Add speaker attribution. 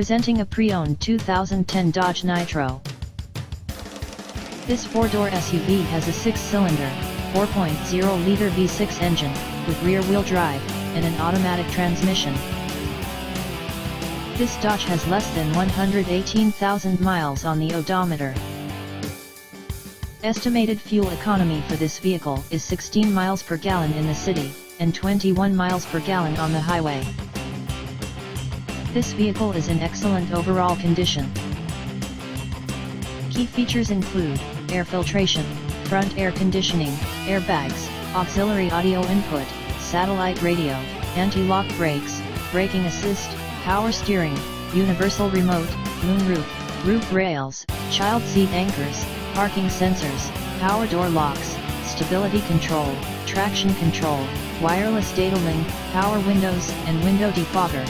Speaker 1: Presenting a pre-owned 2010 Dodge Nitro. This four-door SUV has a six-cylinder, 4.0-liter V6 engine, with rear-wheel drive, and an automatic transmission. This Dodge has less than 118,000 miles on the odometer. Estimated fuel economy for this vehicle is 16 miles per gallon in the city, and 21 miles per gallon on the highway. This vehicle is in excellent overall condition. Key features include air filtration, front air conditioning, airbags, auxiliary audio input, satellite radio, anti-lock brakes, braking assist, power steering, universal remote, moonroof, roof rails, child seat anchors, parking sensors, power door locks, stability control, traction control, wireless data link, power windows and window defogger.